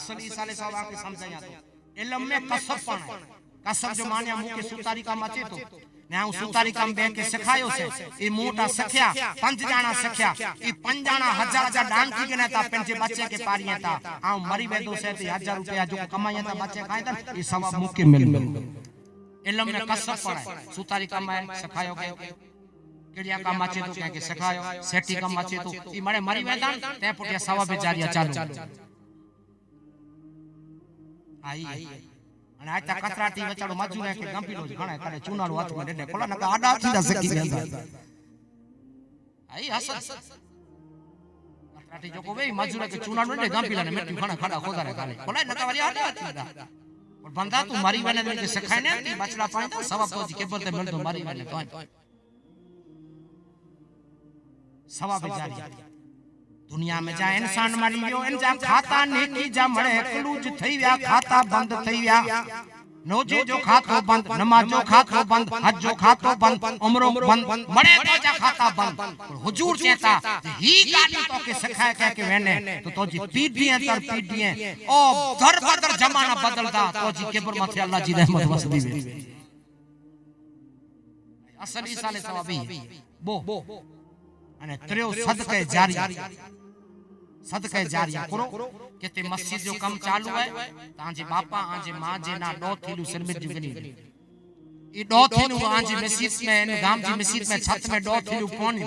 असली साले साहब आके समझाया तो इल्म में कसब पण है कसब जो माने मुके सुतारी काम अचे तो ने हूं सुतारी काम बे के सिखायो से ई मोटा सख्या 5 जाना सख्या ई 5 जाना हजार हजार दान की ने ता पंजे बच्चे के पारिया ता आ मरी वेदो से 1000 रुपया जो कमाया ता बच्चे खाए ता ई सब मुके मिल इल्म में कसब पण है सुतारी काम है सिखायो के केड़िया काम अचे तो के सिखायो सेठी काम अचे तो ई मारे मरी वेदा ते पुटिया सवा बेचारिया चालू आई અને આ કતરાટી વચાડો મજૂરે કે ગંભીરો ઘણા કરે ચૂનાળો હાથમાં ડેડે કોલા નકા આડા થીડા સકી ગયા આઈ હસત કતરાટી જો કોવે મજૂરે કે ચૂનાળો ડેડે ગંભીરા ને મેટી ઘણા ખડા ખોદારે કાલે કોલા નકા વારી આડા થીડા પણ બંદા તું મારી વેને કે સખાય ને તી બચડા પાણી તો સવા તો કેબર તે મળતો મારી વેને તો સવા બેચારી दुनिया में जा इंसान मरी गयो इन जा खाता नेकी जा मळे क्लूज थई व्या खाता बंद थई व्या नोजे जो खातो बंद नमाजो खातो बंद हज जो खातो बंद उम्रो बंद मळे तो जा खाता बंद हुजूर कहता ही गाली तो के सिखाए कह के वेने तो जी पीढ़ियां तर पीढ़ियां ओ दर बदर जमाना बदलदा तो जी केबर माथे अल्लाह जी रहमत वसदी वे असली साले सवाबी बो અને ત્રેઓ સદકે જારિયા કરો કે તે મસ્જિદ જો કામ ચાલુ હે તાંજે બાપા આંજે मां जे ना डो थीलू सिरमित जुगनी ई डो थीलू आंजी मस्जिद में इन गाम जी मस्जिद में छत में डो थीलू कोनी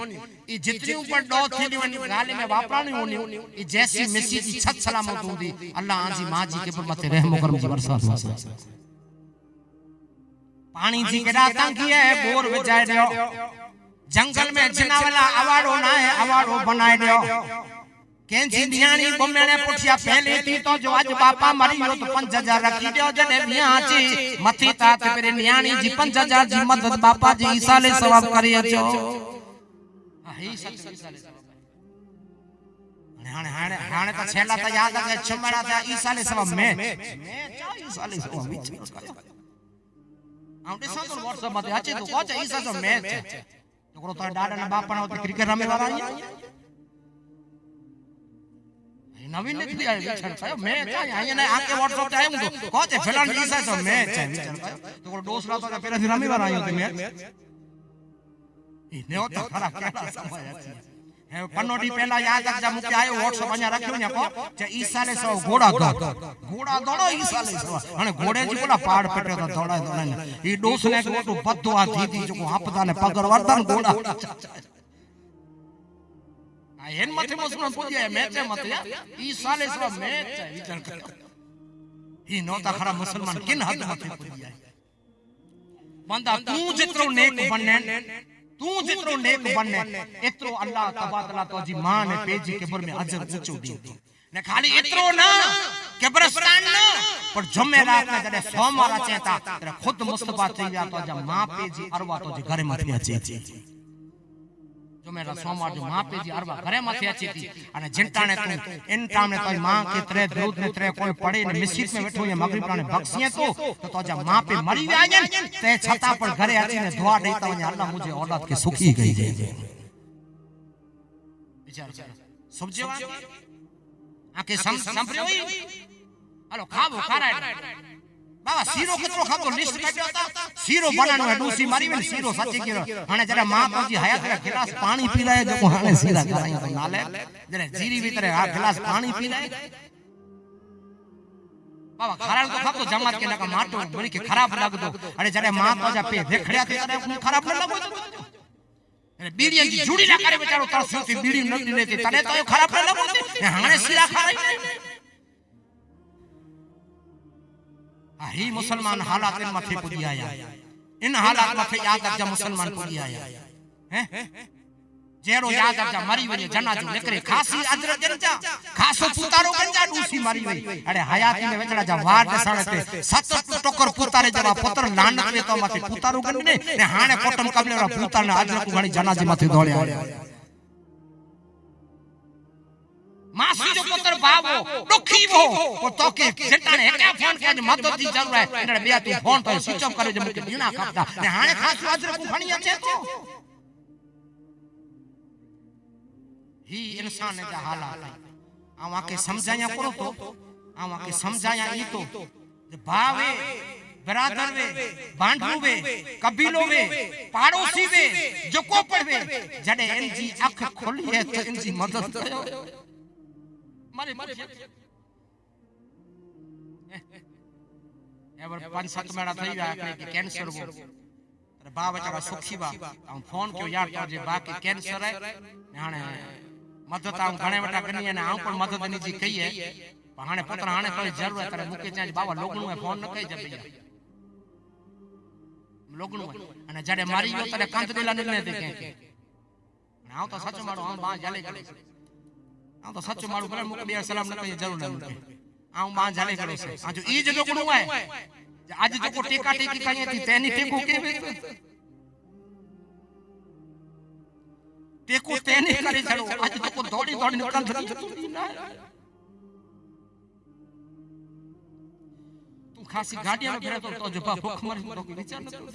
ई जितनी ऊपर डो थीलू इन गाले में वापरानी होनी ई जैसी मस्जिद की छत सलामत होंदी अल्लाह आंजी मां जी के पर मथे रहम करम जी बरसात पानी जी केड़ा तंगी है बोर विजाय दियो जंगल में जिनावला अवाड़ो ना है अवाड़ो बनाए दियो केंजी नियाणी बमेणे पुठिया पहले थी तो जो आज बापा मरी हो तो 5000 रखी दियो जने मियां ची मथी तात पेरे नियाणी जी 5000 जी मदद बापा जी ईसा ले सवाब करी अचो ही ईसा ले हाने हाने हाने तो छेला तो याद आ छमड़ा था ईसा ले सवाब में ईसा ले सवाब विच आउटे सा तो व्हाट्सएप मते अचे तो कोच ईसा जो मैच छोकरो तो डाडा ना बापा ना क्रिकेट रमे वाला नवीन ने दिया विचार कयो मैच आया ने आके व्हाट्सएप पे आयो तो कोच फिलहाल ईसा जो मैच है विचार कयो तो दोसरा तो पहले से रमे वाला आयो तो मैच इने तो खरा केला समय अछि है पन्नोडी पहला याद रख जा मुके आयो व्हाट्सएप अኛ रखियो ने को जे ईसा ले सो घोड़ा दौड़ो ईसा ले सो हने घोड़े जी बोला पाड़ पट्यो तो दौड़ा ई दोस ने को बद्दो आ दीदी जो हपदा ने पगर वर्धन घोड़ा आ हेन मथे मुसलमान पूजे मैच मत या ईसा ले सो मैच विचार कर ही नो ता खरा मुसलमान किन हद मथे पूजे बंदा तू जितरो नेक बनने तू जितरो नेक बनने एतरो अल्लाह तबादला तो जी मां ने पेजी केबर में अजर ऊंचो दी ने खाली एतरो ना कब्रिस्तान ना पर जुमेरात में जडे सोमवार अचेता तेरे खुद मुस्तफा थी गया तो जा मां पेजी अरवा तो जी घरे मथे अचे जुमेरात सोमवार जो मां पेजी अरवा घरे मथे अचे थी अने जिंटाने तू इन टाइम ने तो मां के तरे दूध ने तरे कोई पड़े ने मस्जिद में बैठो या मगरिब ने बख्शिए तो जा मां पे मरी आजन ते छता पर घरे आची ने दुआ देता वने अल्लाह मुझे औलाद के सुखी गई जे विचार समझवा आके संभरियो हेलो खाबो कराय बाबा सीरो कितरो खाबो लिस्ट काढ्यो ता सीरो बनानो है डूसी मारी में सीरो सच्ची गिरो हाने जरे मां तो जी हयात रे गिलास पानी पी लाए जो हाने सीधा कराई तो नाले जरे जीरी भीतर आ गिलास पानी पी लाए बाबा खराब तो खाबो जमात के लगा माटो बड़ी के खराब लाग दो अरे जरे मां तो जा पे देखड़िया के जरे खराब न लगो अरे बीड़िया की जुड़ी ना करे बेचारो तरस से बीड़ी न लेते तने तो खराब न लगो हाने सीधा खराई ही मुसलमान हालात इन मथे पुजी आया इन हालात मथे याद रख जा मुसलमान पुजी आया हैं जेरो याद रख जा मरी वने जनाजो निकरे खासी अजर गंजा खासो पुतारो गंजा डूसी मरी वई अरे हयाती में वेचड़ा जा वाट सणते सत टोकर पुतारे जवा पुत्र लानत में तो मथे पुतारो गंने ने हाने कोटम कबले रा पुतार ने अजर को घणी जनाजे मथे दौड़े मासी जो पुत्र बाबो दुखी वो तो के जटाने क्या फोन के मदद दी जरूर है इने बिया तू फोन तो स्विच ऑफ करे जे मुके दीना खपता ने हाने खास अजर को घणी अचे तो ही इंसान ने जा हालात आवा के समझाया करो तो आवा के समझाया ई तो भाव है बरादर वे बांधू वे कबीलो वे पड़ोसी वे जो को पड़वे जडे इनजी आंख खोली है तो इनजी मदद कयो मारे एवर 5-7 महीना થઈ ગયા કે કેન્સર વો અરે બા બચારા સુખી બા હું ફોન ક્યો યાર તો જે બા કે કેન્સર હે હાણે મદદ આઉં ઘણે વટા કની અને આઉં પણ મદદ ની જી કહીએ પણ હાણે પુત્ર હાણે કોઈ જરૂર કરે મુકે ચાંજ બાવા લોગણું હે ફોન ન કહી જબે લોગણું અને જડે મારી ગયો તને કાંત દેલા ને દે કે આઉં તો સચ મારો આઉં બા જાલે કરે આઉં તો સચ મારું કરે મુકે બે સલામ ન કહી જરૂર ન મુકે आऊं मां जाले करो से आज ई जो गुण है आज जो को टेका टेकी कई थी तेनी टेको के टेको तेनी करे चलो आज जो को दौड़ी दौड़ी निकल धरी तू खासी गाड़ी में फिरे तो जो भूख मर तो के विचार न करो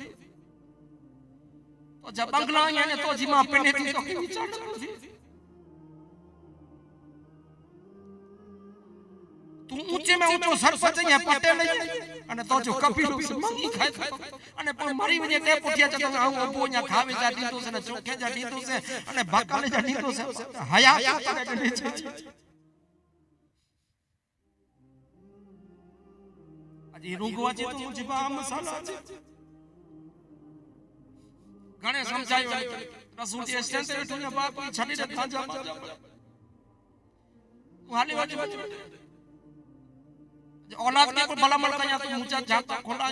तो जब बंगला याने तो जी मां पेने थी तो के विचार न करो तू ऊंचे में ऊंचो सरपंच है पटेल है અને તો જો કપીલો મંગી ખાય અને પણ મારી વજે તે પૂઠિયા જતો હું ઓબો nya ખાવે જા દીધો છે ને ચોખે જા દીધો છે અને બકાલે જા દીધો છે હયા કરે છે અજી રૂંગવા છે તો મુજે બા મસાલા છે ઘણે સમજાયો રસૂલ જે સ્ટેન્ડ તે ઠુને બા કોઈ છડી દે ખાજા વાલી વાલી औलाद के को भलामण कया तो मुचा जाता खोला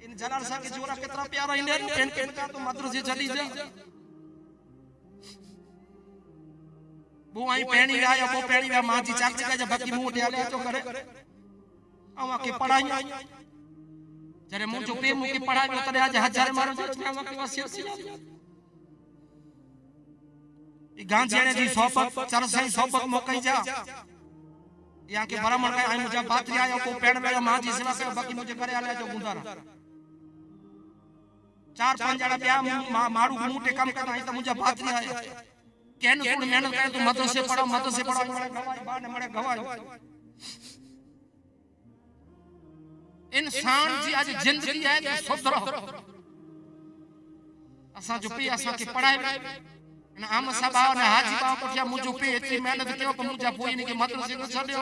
इन जलाल सा के जोरा कितना प्यारा इने पेन पेन का तो मद्रसे चली जा वो आई पेणी आया वो पेणी वा मां जी चाकरी का बाकी मुंह ढाले तो करे आवा के पढ़ाई जरे मुंह जो पे मुंह के पढ़ाई में तरे आज 1000 मारो आवा के वसियत ई गांधी जी सोबत चरसाई सोबत मोकई जा यहाँ के बरामण का आई मुझे बात आया को पेड़ में मां जी सेवा से बाकी मुझे करे आले जो गुंदारा 4-5 जड़ा ब्याह मारू मुंटे काम करना है तो मुझे बात नहीं आया केन तू मेहनत करे तो मदरसे पढ़ो मरे गवाई बा ने मरे गवाई इंसान जी आज जिंदगी है तो सुधरो असा जो पे असा के पढ़ाई न आम सभा ने हाजी बा पठिया मुजो पे एतरी मेहनत कयो पर मुजा पोई ने के मदरसे न छड्यो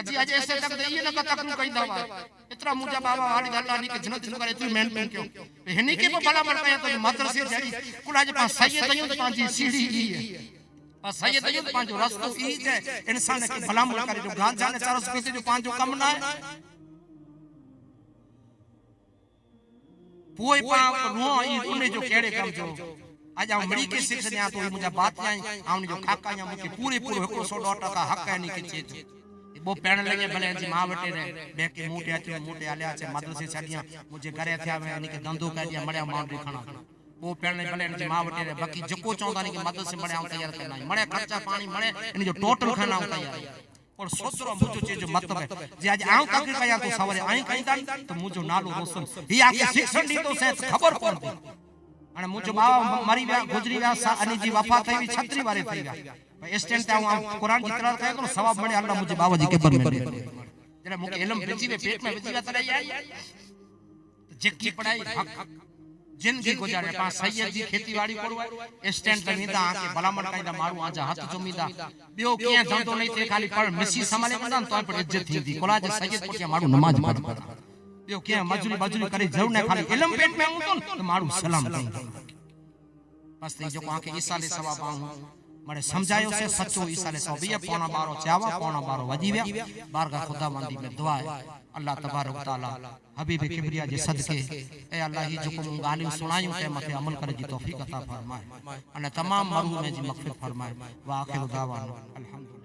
जी आज ऐसे तक दे ये न तक नु कई दवा इतना मुजा बाबा वाली अल्लाह नी के जन्नत करे तू मेहनत क्यों हेनी के भला मन कया तो मदरसे जड़ी कुला जे पा सैयद दयो तो पांजी सीढ़ी ई है आ सैयद दयो तो पांजो रास्तो ई है इंसान के भला मन करे जो गांजा ने 400 पैसे जो पांजो कम ना है पोई पा रो ई उने जो केड़े काम जो आज आ मड़ी के शिक्षा ने तो मुजा बात आई आउन जो खाका या मुके पूरे 100% हक है नी के चीज वो पेण लगे भले जी मां वटे रे बेके मोटे आल्या छे मदरसे छडिया मुझे घरे थया में यानी के धंधो कर दिया मड़या मांडरी खाना वो पेण भले जी मां वटे रे बाकी जको चौंदा नी के मदरसे मड़या तैयार करना मड़े खर्चा पानी मड़े इन जो टोटल खाना तैयार और सोचरो मुजो चीज जो मतलब है जे आज आऊं तक कया तो सवारे आई कईदा तो मुजो नालो रोशन ही आके शिक्षण दी तो से खबर कोन અને મુજો બાવા મરી ગયા ગુજરી ગયા અને જી વફા થઈ 36 વારે થઈ ગયા स्टैंड ता कुरान की तरह कहे तो सवाब बने अल्लाह मुझे बाबा जी के बर में जरा मुके इल्म बेची वे पेट में बेची तरह आई जिक्की पढ़ाई हक जिंदगी गुजारे पा सैयद जी खेतीवाड़ी करवा स्टैंड पे नींदा आके भलामण कायदा मारू आजा हाथ चुमीदा बियो के धंधो नहीं थे खाली पर मिसी संभाले कंदा तो पर इज्जत थी कोला जे सैयद पुछे मारू नमाज पढ़ बियो के मजूरी करे जरूर नहीं खाली इल्म पेट में हूं तो मारू सलाम बस जो आके ईसा ले सवाब आऊं मरे समझायो से सच्चो ईसा ने सो बिया पौना 12 चावा पौना 12 वजी गया बारगाह खुदावंदी में दुआ है अल्लाह तबारक तआला हबीब किबरिया जे सदके ए अल्लाह ही जो को गालियो सुनायो के मथे अमल करे जी तौफीक अता फरमाए अने तमाम मरहूम जी मगफिरत फरमाए वा आखिर दावा अल्हम्दुलिल्लाह।